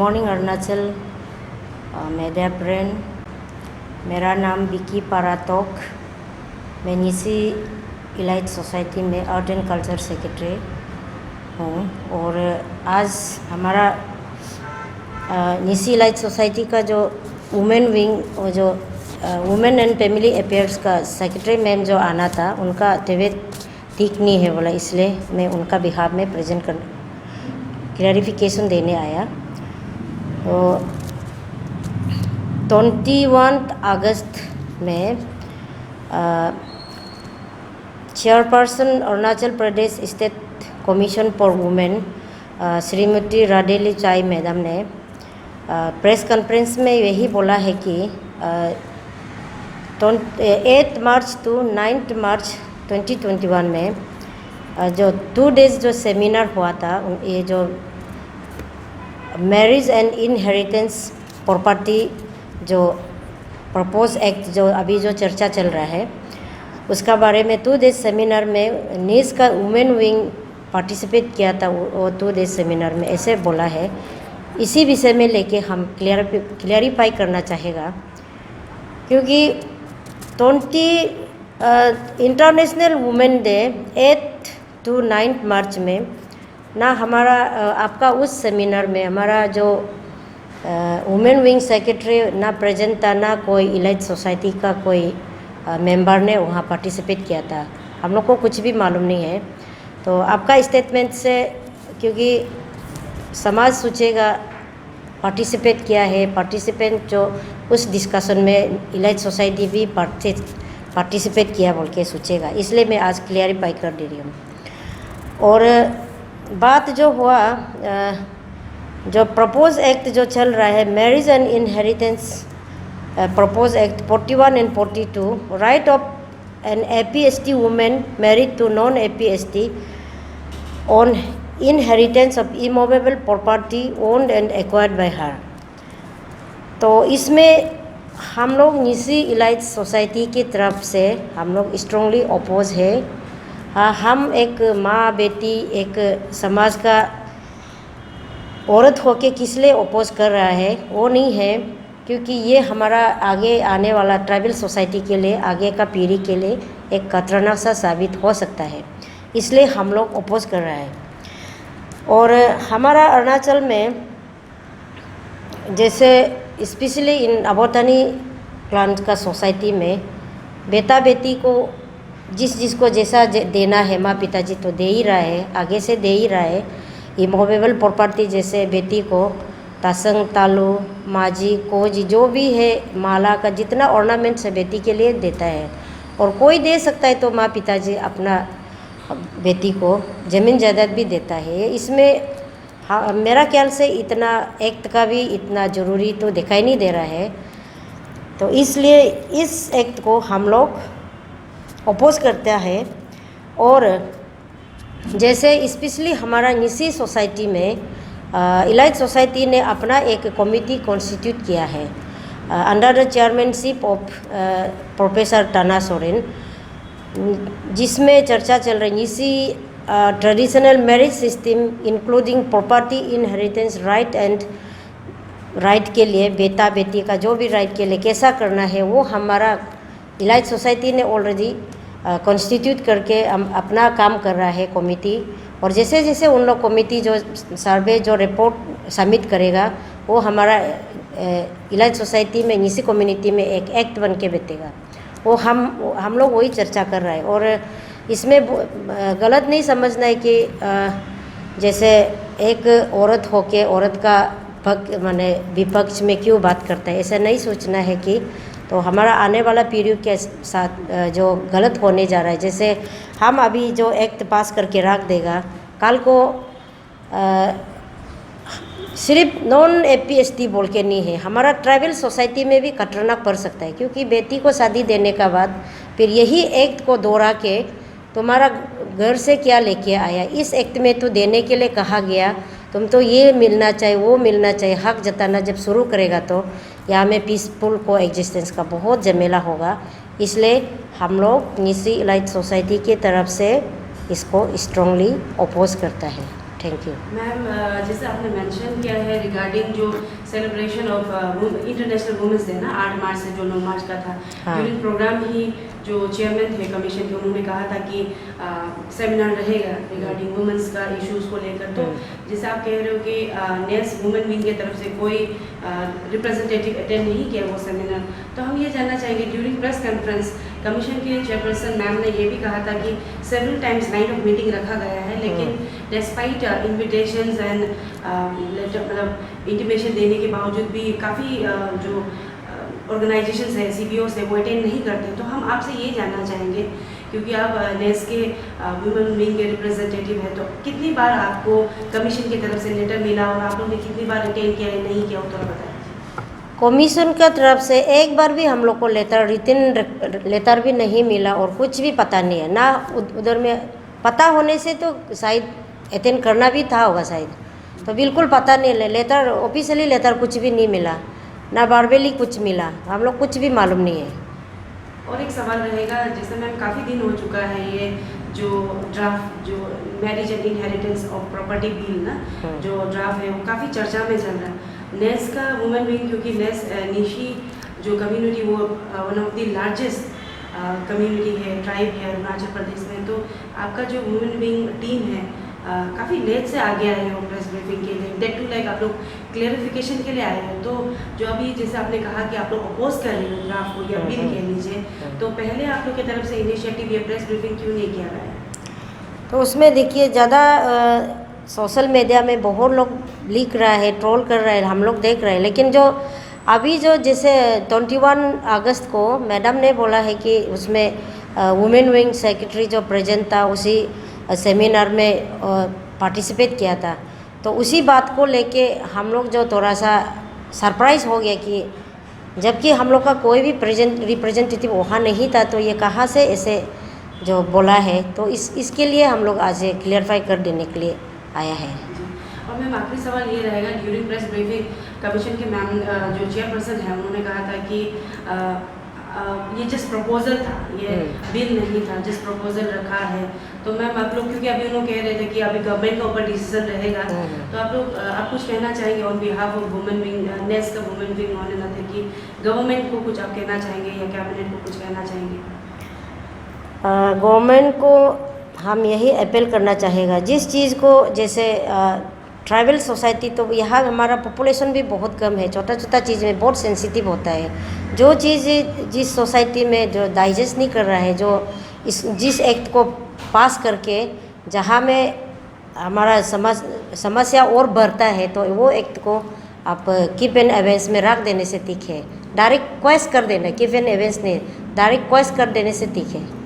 Morning Arunachal. मेरा brain, मेरा नाम विकी पाराटोक। मैं निसी इलाइट सोसाइटी में आर्ट एंड कल्चर सेक्रेटरी हूँ। और आज हमारा निसी इलाइट सोसाइटी का जो वुमेन विंग और जो वुमेन एंड फैमिली अफेयर्स का सेक्रेटरी मैम जो आना था, उनका तबीयत ठीक नहीं है बोला, इसलिए मैं उनका बिहाफ में प्रेजेंट कर क्लैरिफिकेशन देने आया। तो 21 अगस्त में chairperson Arunachal Pradesh state commission for women Shrimati Radeli Chai madam ने प्रेस कॉन्फ्रेंस में यही बोला है कि 8 मार्च टू 9 मार्च 2021 में जो 2 डेज जो सेमिनार हुआ था, ये जो मैरिज एंड इनहेरिटेंस प्रॉपर्टी जो प्रपोज एक्ट जो अभी जो चर्चा चल रहा है, उसका बारे में 2 डेज सेमिनार में नीस का वुमेन विंग पार्टिसिपेट किया था। वो 2 डेज सेमिनार में ऐसे बोला है। इसी विषय में लेके हम क्लियरिफाई करना चाहेगा, क्योंकि 20 इंटरनेशनल वुमेन डे 8 to 9 मार्च में ना हमारा आपका उस सेमिनार में हमारा जो वुमेन विंग सेक्रेटरी ना प्रेजेंट था, ना कोई इलाइट सोसाइटी का कोई मेंबर ने वहाँ पार्टिसिपेट किया था। हम लोग को कुछ भी मालूम नहीं है। तो आपका स्टेटमेंट से, क्योंकि समाज सोचेगा पार्टिसिपेट किया है, पार्टिसिपेंट जो उस डिस्कशन में इलाइट सोसाइटी भी पार्टिसिपेट किया बोल के सोचेगा, इसलिए मैं आज क्लियरिफाई कर दे रही हूँ। और बात जो हुआ, जो प्रपोज एक्ट जो चल रहा है, marriage and inheritance propose act 41 and 42, right of an APST women married to non APST on inheritance of immovable property owned and acquired by her. तो इसमें हम लोग निसी इलाइट सोसाइटी की तरफ से हम लोग स्ट्रांगली अपोज है। हम एक माँ बेटी, एक समाज का औरत होके किस लिए अपोज कर रहा है, वो नहीं है, क्योंकि ये हमारा आगे आने वाला ट्राइबल सोसाइटी के लिए, आगे का पीढ़ी के लिए एक खतरनाक सा साबित हो सकता है, इसलिए हम लोग अपोज कर रहा है। और हमारा अरुणाचल में जैसे स्पेशली इन अबोतानी प्लांट का सोसाइटी में बेटा बेटी को जिसको जैसा देना है, माँ पिताजी तो दे ही रहा है, आगे से दे ही रहा है। इमूवेबल प्रॉपर्टी जैसे बेटी को तासंग, तालू, माजी, कोजी जो भी है, माला का जितना ऑर्नामेंट्स है बेटी के लिए देता है। और कोई दे सकता है तो माँ पिताजी अपना बेटी को ज़मीन जायदाद भी देता है। इसमें हाँ, मेरा ख्याल से इतना एक्ट का भी इतना ज़रूरी तो दिखाई नहीं दे रहा है। तो इसलिए इस एक्ट को हम लोग अपोज करता है। और जैसे स्पेशली हमारा निसी सोसाइटी में इलाइट सोसाइटी ने अपना एक कमिटी कॉन्स्टिट्यूट किया है under the chairmanship of professor Tana Soren, जिसमें चर्चा चल रही Nyishi traditional marriage system including property inheritance right and right के लिए, बेटा बेटी का जो भी राइट के लिए कैसा करना है, वो हमारा इलाइट सोसाइटी ने ऑलरेडी कॉन्स्टिट्यूट करके अपना काम कर रहा है कमेटी। और जैसे जैसे उन लोग कमेटी जो सर्वे जो रिपोर्ट सबमिट करेगा, वो हमारा इलाइट सोसाइटी में निसी कम्युनिटी में एक एक्ट बन के बैठेगा। वो हम लोग वही चर्चा कर रहे हैं। और इसमें गलत नहीं समझना है कि जैसे एक औरत होके औरत का माने विपक्ष में क्यों बात करता है, ऐसा नहीं सोचना है कि तो हमारा आने वाला पीढ़ी के साथ जो गलत होने जा रहा है, जैसे हम अभी जो एक्ट पास करके रख देगा, कल को सिर्फ नॉन APST बोल के नहीं है, हमारा ट्राइबल सोसाइटी में भी खतरनाक पड़ सकता है। क्योंकि बेटी को शादी देने का बाद फिर यही एक्ट को दोहरा के तुम्हारा घर से क्या लेके आया, इस एक्ट में तो देने के लिए कहा गया, तुम तो ये मिलना चाहिए वो मिलना चाहिए, हक जताना जब शुरू करेगा तो यहाँ में पीसफुल को एग्जिस्टेंस का बहुत झमेला होगा। इसलिए हम लोग निसी इलाइट सोसाइटी की तरफ से इसको स्ट्रांगली अपोज करता है। Thank you. मैम, जैसे आपने मेंशन किया है रिगार्डिंग जो celebration of international women's day ना 8 मार्च से जो 9 मार्च का था, हाँ। ड्यूरिंग प्रोग्राम ही जो चेयरमैन थे कमीशन के, उन्होंने कहा था कि सेमिनार रहेगा रिगार्डिंग वुमेंस का इश्यूज को लेकर। तो जैसे आप कह रहे हो कि नेस वुमेन विंग की तरफ से कोई रिप्रेजेंटेटिव अटेंड नहीं किया वो सेमिनार, तो हम ये जानना चाहेंगे ड्यूरिंग प्रेस कॉन्फ्रेंस कमीशन के चेयरपर्सन मैम ने ये भी कहा था कि several times night of meeting रखा गया है, लेकिन डिस्पाइट इन्विटेशंस एंड मतलब इंटीमेशन देने के बावजूद भी काफ़ी जो ऑर्गेनाइजेशंस है, CBOs है, वो अटेंड नहीं करते। तो हम आपसे ये जानना चाहेंगे, क्योंकि आप नेस के वुमेन विंग के रिप्रेजेंटेटिव हैं, तो कितनी बार आपको कमीशन की तरफ से लेटर मिला और आप लोगों ने कितनी बार अटेंड किया या नहीं किया, वो थोड़ा बताएं। कमीशन का तरफ से एक बार भी हम लोग को रिटन लेटर भी नहीं मिला और कुछ भी पता नहीं है ना। उधर में पता होने से तो शायद अटेंड करना भी था होगा शायद, तो बिल्कुल पता नहीं। लेटर ऑफिशियली लेटर कुछ भी नहीं मिला, ना वर्बली कुछ मिला, हम लोग कुछ भी मालूम नहीं है। और एक सवाल रहेगा, जैसे मैम काफ़ी दिन हो चुका है ये जो ड्राफ्ट जो marriage and inheritance of property bill ना, जो ड्राफ्ट है वो काफ़ी चर्चा में चल रहा है। नेस का वुमेन विंग, क्योंकि नेस निशी जो कम्युनिटी वो one of the largest community है, ट्राइब है अरुणाचल प्रदेश में, तो आपका जो वुमेन विंग टीम है काफ़ी लेट से आगे आए हो प्रेस ब्रीफिंग के लिए, दैट टू लाइक आप लोग क्लेरिफिकेशन के लिए आए हो। तो जो अभी जैसे आपने कहा कि आप लोग अपोज कर रहे हो ड्राफ्ट को या बिल कह लीजिए, तो पहले आप लोग की तरफ से इनिशिएटिव या प्रेस ब्रीफिंग क्यों नहीं किया गया है? तो उसमें देखिए ज़्यादा सोशल मीडिया में बहुत लोग लिख रहा है, ट्रोल कर रहे हैं, हम लोग देख रहे हैं, लेकिन जो अभी जो जैसे 21 अगस्त को मैडम ने बोला है कि उसमें वुमेन विंग सेक्रेटरी जो प्रेजेंट था उसी सेमिनार में पार्टिसिपेट किया था, तो उसी बात को लेके हम लोग जो थोड़ा सा सरप्राइज़ हो गया कि जबकि हम लोग का कोई भी रिप्रेजेंटेटिव वहाँ नहीं था, तो ये कहाँ से ऐसे जो बोला है। तो इसके लिए हम लोग आज क्लियरफाई कर देने के लिए आया है। और मैम आखिरी सवाल ये रहेगा, ड्यूरिंग प्रेस ब्रीफिंग कमीशन के मैम जो चेयरपर्सन है उन्होंने कहा था कि ये जस्ट प्रपोजल था, ये बिल नहीं था, जस्ट प्रपोजल रखा है। तो मैम आप लोग, क्योंकि अभी उन्होंने कह रहे थे कि अभी गवर्नमेंट का ऊपर डिसीजन रहेगा, तो आप लोग आप कुछ कहना चाहेंगे on behalf of women wing, नेस का वुमेन विंग होने ना थे कि गवर्नमेंट को कुछ आप कहना चाहेंगे या कैबिनेट को कुछ कहना चाहेंगे? गवर्नमेंट को हम यही अपील करना चाहेगा, जिस चीज़ को जैसे ट्राइबल सोसाइटी, तो यहाँ हमारा पॉपुलेशन भी बहुत कम है, छोटा छोटा चीज़ में बहुत सेंसिटिव होता है। जो चीज़ जिस सोसाइटी में जो डाइजेस्ट नहीं कर रहा है, जो जिस एक्ट को पास करके जहाँ में हमारा समस्या और बढ़ता है, तो वो एक्ट को आप कीप एंड एवेंस में रख देने से ठीक है। डायरेक्ट क्वेश्चन कर देना, कीप एंड एवेंस नहीं, डायरेक्ट क्वेश्चन कर देने से ठीक है।